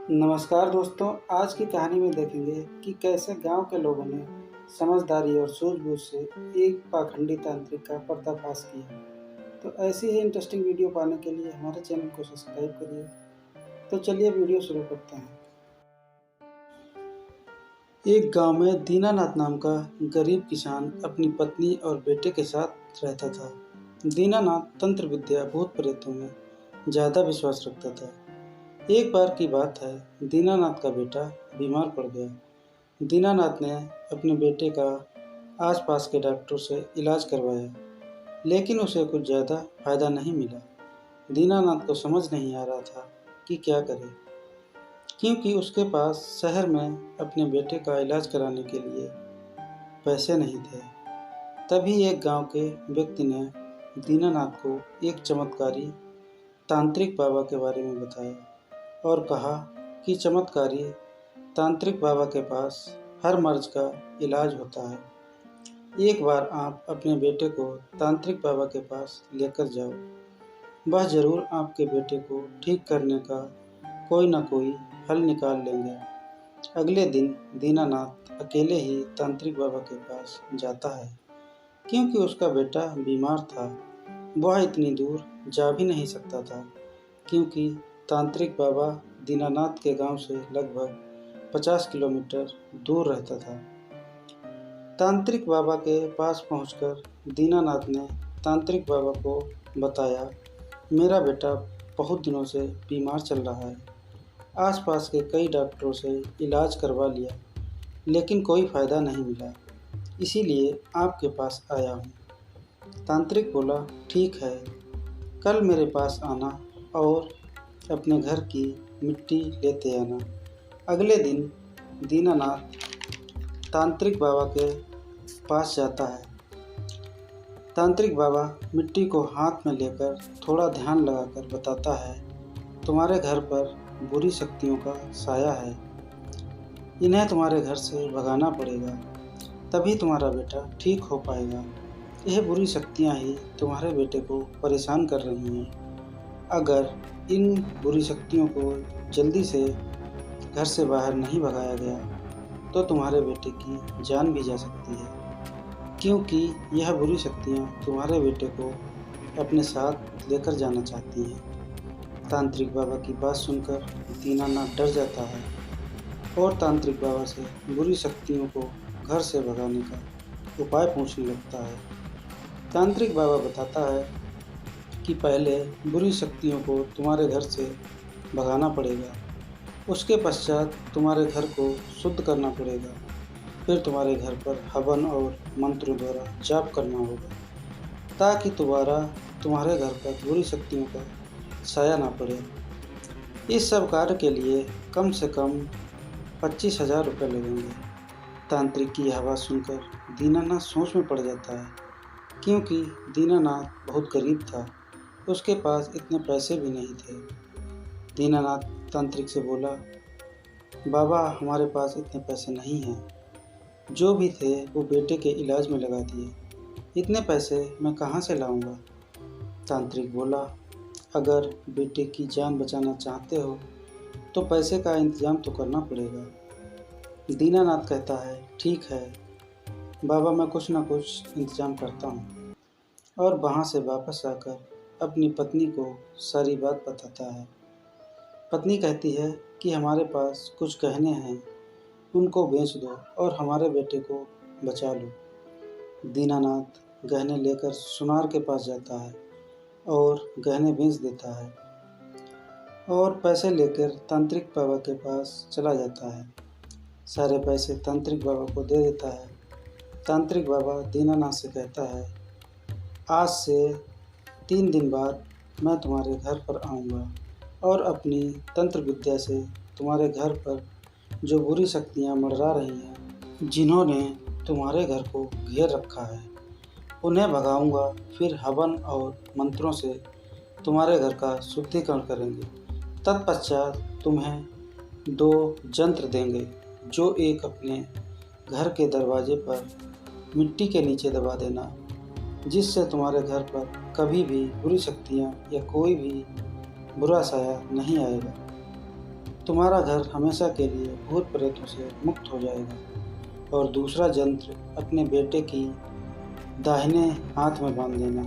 नमस्कार दोस्तों, आज की कहानी में देखेंगे कि कैसे गांव के लोगों ने समझदारी और सूझबूझ से एक पाखंडी तांत्रिक का पर्दाफाश किया। तो ऐसी ही इंटरेस्टिंग वीडियो पाने के लिए हमारे चैनल को सब्सक्राइब करिए। तो चलिए वीडियो शुरू करते हैं। एक गांव में दीनानाथ नाम का गरीब किसान अपनी पत्नी और बेटे के साथ रहता था। दीनानाथ तंत्र विद्या भूत प्रेतों में ज़्यादा विश्वास रखता था। एक बार की बात है, दीनानाथ का बेटा बीमार पड़ गया। दीनानाथ ने अपने बेटे का आसपास के डॉक्टरों से इलाज करवाया, लेकिन उसे कुछ ज़्यादा फायदा नहीं मिला। दीनानाथ को समझ नहीं आ रहा था कि क्या करे, क्योंकि उसके पास शहर में अपने बेटे का इलाज कराने के लिए पैसे नहीं थे। तभी एक गांव के व्यक्ति ने दीनानाथ को एक चमत्कारी तांत्रिक बाबा के बारे में बताया और कहा कि चमत्कारी तांत्रिक बाबा के पास हर मर्ज का इलाज होता है। एक बार आप अपने बेटे को तांत्रिक बाबा के पास लेकर जाओ, वह ज़रूर आपके बेटे को ठीक करने का कोई न कोई हल निकाल लेंगे। अगले दिन दीनानाथ अकेले ही तांत्रिक बाबा के पास जाता है, क्योंकि उसका बेटा बीमार था। वह इतनी दूर जा भी नहीं सकता था, क्योंकि तांत्रिक बाबा दीनानाथ के गांव से लगभग 50 किलोमीटर दूर रहता था। तांत्रिक बाबा के पास पहुंचकर दीनानाथ ने तांत्रिक बाबा को बताया, मेरा बेटा बहुत दिनों से बीमार चल रहा है। आसपास के कई डॉक्टरों से इलाज करवा लिया, लेकिन कोई फ़ायदा नहीं मिला, इसीलिए आपके पास आया हूँ। तांत्रिक बोला, ठीक है, कल मेरे पास आना और अपने घर की मिट्टी लेते आना। अगले दिन दीनानाथ तांत्रिक बाबा के पास जाता है। तांत्रिक बाबा मिट्टी को हाथ में लेकर थोड़ा ध्यान लगाकर बताता है, तुम्हारे घर पर बुरी शक्तियों का साया है, इन्हें तुम्हारे घर से भगाना पड़ेगा, तभी तुम्हारा बेटा ठीक हो पाएगा। यह बुरी शक्तियाँ ही तुम्हारे बेटे को परेशान कर रही हैं। अगर इन बुरी शक्तियों को जल्दी से घर से बाहर नहीं भगाया गया तो तुम्हारे बेटे की जान भी जा सकती है, क्योंकि यह बुरी शक्तियाँ तुम्हारे बेटे को अपने साथ लेकर जाना चाहती हैं। तांत्रिक बाबा की बात सुनकर दीनानाथ डर जाता है और तांत्रिक बाबा से बुरी शक्तियों को घर से भगाने का उपाय पूछने लगता है। तांत्रिक बाबा बताता है कि पहले बुरी शक्तियों को तुम्हारे घर से भगाना पड़ेगा, उसके पश्चात तुम्हारे घर को शुद्ध करना पड़ेगा, फिर तुम्हारे घर पर हवन और मंत्रों द्वारा जाप करना होगा, ताकि दोबारा तुम्हारे घर पर बुरी शक्तियों का साया ना पड़े। इस सब कार्य के लिए कम से कम 25,000 रुपये लगेंगे। तांत्रिक की यह बात सुनकर दीनानाथ सोच में पड़ जाता है, क्योंकि दीनानाथ बहुत गरीब था, उसके पास इतने पैसे भी नहीं थे। दीनानाथ तांत्रिक से बोला, बाबा हमारे पास इतने पैसे नहीं हैं, जो भी थे वो बेटे के इलाज में लगा दिए, इतने पैसे मैं कहाँ से लाऊंगा। तांत्रिक बोला, अगर बेटे की जान बचाना चाहते हो तो पैसे का इंतज़ाम तो करना पड़ेगा। दीनानाथ कहता है, ठीक है बाबा, मैं कुछ ना कुछ इंतज़ाम करता हूँ, और वहाँ से वापस आकर अपनी पत्नी को सारी बात बताता है। पत्नी कहती है कि हमारे पास कुछ गहने हैं, उनको बेच दो और हमारे बेटे को बचा लो। दीनानाथ गहने लेकर सुनार के पास जाता है और गहने बेच देता है और पैसे लेकर तांत्रिक बाबा के पास चला जाता है। सारे पैसे तांत्रिक बाबा को दे देता है। तांत्रिक बाबा दीनानाथ से कहता है, आज से 3 दिन बाद मैं तुम्हारे घर पर आऊँगा और अपनी तंत्र विद्या से तुम्हारे घर पर जो बुरी शक्तियाँ मंडरा रही हैं, जिन्होंने तुम्हारे घर को घेर रखा है, उन्हें भगाऊंगा। फिर हवन और मंत्रों से तुम्हारे घर का शुद्धिकरण करेंगे। तत्पश्चात तुम्हें 2 यंत्र देंगे, जो एक अपने घर के दरवाजे पर मिट्टी के नीचे दबा देना, जिससे तुम्हारे घर पर कभी भी बुरी शक्तियाँ या कोई भी बुरा साया नहीं आएगा। तुम्हारा घर हमेशा के लिए भूत प्रेतों से मुक्त हो जाएगा। और दूसरा यंत्र अपने बेटे की दाहिने हाथ में बांध देना,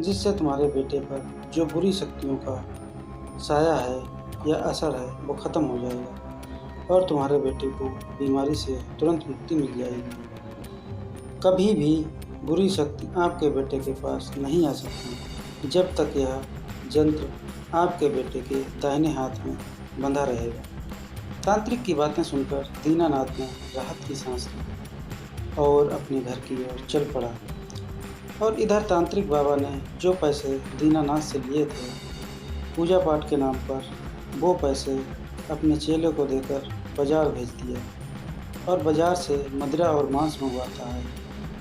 जिससे तुम्हारे बेटे पर जो बुरी शक्तियों का साया है या असर है वो ख़त्म हो जाएगा और तुम्हारे बेटे को बीमारी से तुरंत मुक्ति मिल जाएगी। कभी भी बुरी शक्ति आपके बेटे के पास नहीं आ सकती जब तक यह यंत्र आपके बेटे के दाहिने हाथ में बंधा रहेगा। तांत्रिक की बातें सुनकर दीनानाथ ने राहत की सांस ली और अपने घर की ओर चल पड़ा। और इधर तांत्रिक बाबा ने जो पैसे दीनानाथ से लिए थे पूजा पाठ के नाम पर, वो पैसे अपने चेले को देकर बाज़ार भेज दिया और बाज़ार से मदिरा और मांस मंगवाता है।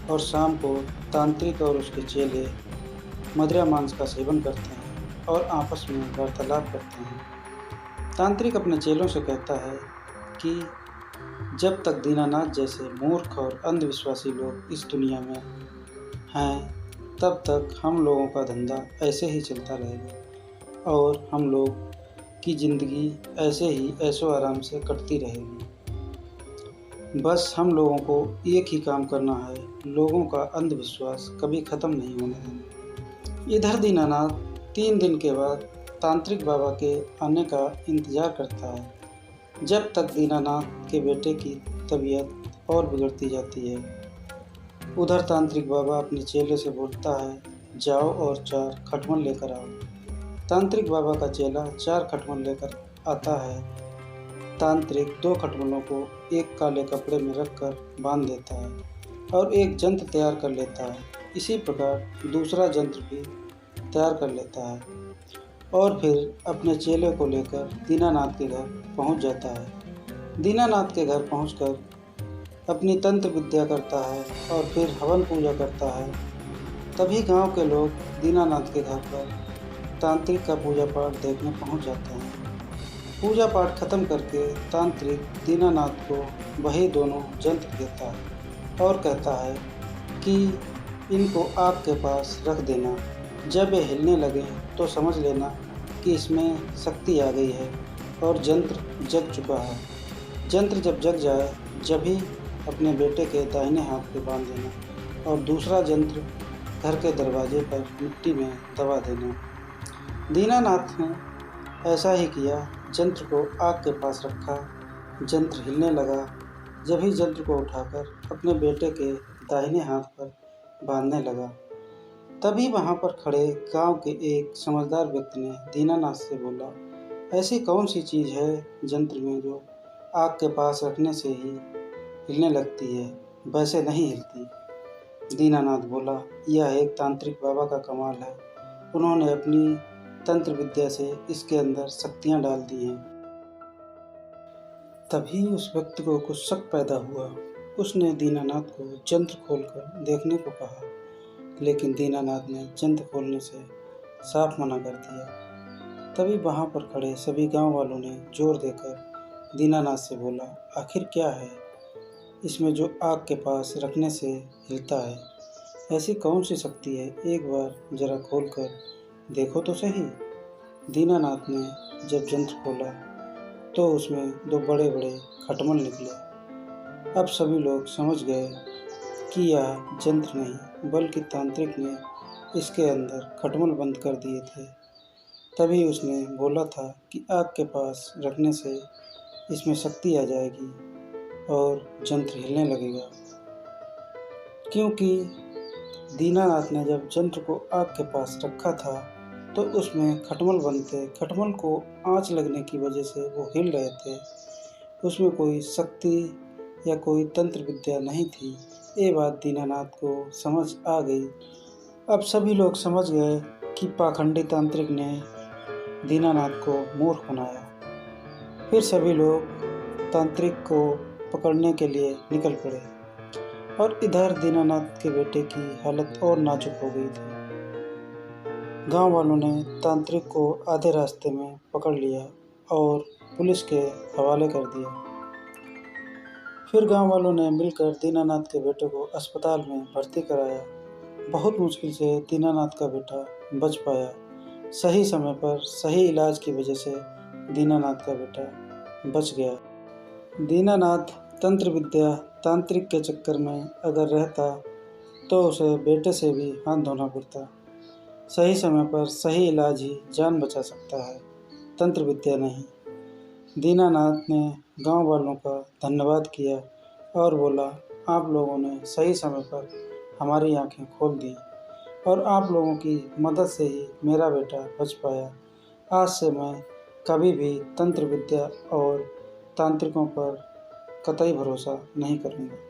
और शाम को तांत्रिक और उसके चेले मदिरा मांस का सेवन करते हैं और आपस में वार्तालाप करते हैं। तांत्रिक अपने चेलों से कहता है कि जब तक दीनानाथ जैसे मूर्ख और अंधविश्वासी लोग इस दुनिया में हैं, तब तक हम लोगों का धंधा ऐसे ही चलता रहेगा और हम लोग की ज़िंदगी ऐसे ही ऐशो आराम से कटती रहेगी। बस हम लोगों को एक ही काम करना है, लोगों का अंधविश्वास कभी ख़त्म नहीं होने देना। इधर दीनानाथ 3 दिन के बाद तांत्रिक बाबा के आने का इंतज़ार करता है, जब तक दीनानाथ के बेटे की तबीयत और बिगड़ती जाती है। उधर तांत्रिक बाबा अपने चेले से बोलता है, जाओ और 4 खटमल लेकर आओ। तांत्रिक बाबा का चेला 4 खटमल लेकर आता है। तांत्रिक 2 खटमलों को एक काले कपड़े में रखकर बांध देता है और एक यंत्र तैयार कर लेता है। इसी प्रकार दूसरा यंत्र भी तैयार कर लेता है और फिर अपने चेले को लेकर दीनानाथ के घर पहुंच जाता है। दीनानाथ के घर पहुंचकर अपनी तंत्र विद्या करता है और फिर हवन पूजा करता है। तभी गांव के लोग दीनानाथ के घर पर तांत्रिक का पूजा पाठ देखने पहुंच जाते हैं। पूजा पाठ खत्म करके तांत्रिक दीनानाथ को वही दोनों यंत्र देता है और कहता है कि इनको आग के पास रख देना। जब ये हिलने लगे तो समझ लेना कि इसमें शक्ति आ गई है और यंत्र जग चुका है। यंत्र जब जग जाए जब ही अपने बेटे के दाहिने हाथ पे बांध देना और दूसरा यंत्र घर के दरवाजे पर मिट्टी में दबा देना। दीनानाथ ने ऐसा ही किया। यंत्र को आग के पास रखा, यंत्र हिलने लगा। जब ही यंत्र को उठाकर अपने बेटे के दाहिने हाथ पर बांधने लगा, तभी वहाँ पर खड़े गांव के एक समझदार व्यक्ति ने दीनानाथ से बोला, ऐसी कौन सी चीज़ है यंत्र में जो आग के पास रखने से ही हिलने लगती है, वैसे नहीं हिलती। दीनानाथ बोला, यह एक तांत्रिक बाबा का कमाल है। उन्होंने अपनी तंत्र विद्या से इसके अंदर शक्तियाँ डाल दी हैं। तभी उस व्यक्ति को कुछ शक पैदा हुआ। उसने दीनानाथ को यंत्र खोलकर देखने को कहा, लेकिन दीनानाथ ने यंत्र खोलने से साफ मना कर दिया। तभी वहाँ पर खड़े सभी गांव वालों ने जोर देकर दीनानाथ से बोला, आखिर क्या है इसमें जो आग के पास रखने से हिलता है? ऐसी कौन सी शक्ति है? एक बार जरा खोल कर देखो तो सही। दीनानाथ ने जब यंत्र खोला तो उसमें 2 बड़े बड़े खटमल निकले। अब सभी लोग समझ गए कि यह यंत्र नहीं बल्कि तांत्रिक ने इसके अंदर खटमल बंद कर दिए थे। तभी उसने बोला था कि आग के पास रखने से इसमें शक्ति आ जाएगी और यंत्र हिलने लगेगा। क्योंकि दीनानाथ ने जब यंत्र को आग के पास रखा था तो उसमें खटमल बंद थे। खटमल को आंच लगने की वजह से वो हिल रहे थे। उसमें कोई शक्ति या कोई तंत्र विद्या नहीं थी। ये बात दीनानाथ को समझ आ गई। अब सभी लोग समझ गए कि पाखंडी तांत्रिक ने दीनानाथ को मूर्ख बनाया। फिर सभी लोग तांत्रिक को पकड़ने के लिए निकल पड़े और इधर दीनानाथ के बेटे की हालत और नाजुक हो गई थी। गांव वालों ने तांत्रिक को आधे रास्ते में पकड़ लिया और पुलिस के हवाले कर दिया। फिर गांव वालों ने मिलकर दीनानाथ के बेटे को अस्पताल में भर्ती कराया। बहुत मुश्किल से दीनानाथ का बेटा बच पाया। सही समय पर सही इलाज की वजह से दीनानाथ का बेटा बच गया। दीनानाथ तंत्र विद्या तांत्रिक के चक्कर में अगर रहता तो उसे बेटे से भी हाथ धोना पड़ता। सही समय पर सही इलाज ही जान बचा सकता है, तंत्र विद्या नहीं। दीनानाथ ने गांव वालों का धन्यवाद किया और बोला, आप लोगों ने सही समय पर हमारी आंखें खोल दी और आप लोगों की मदद से ही मेरा बेटा बच पाया। आज से मैं कभी भी तंत्र विद्या और तांत्रिकों पर कतई भरोसा नहीं करूँगा।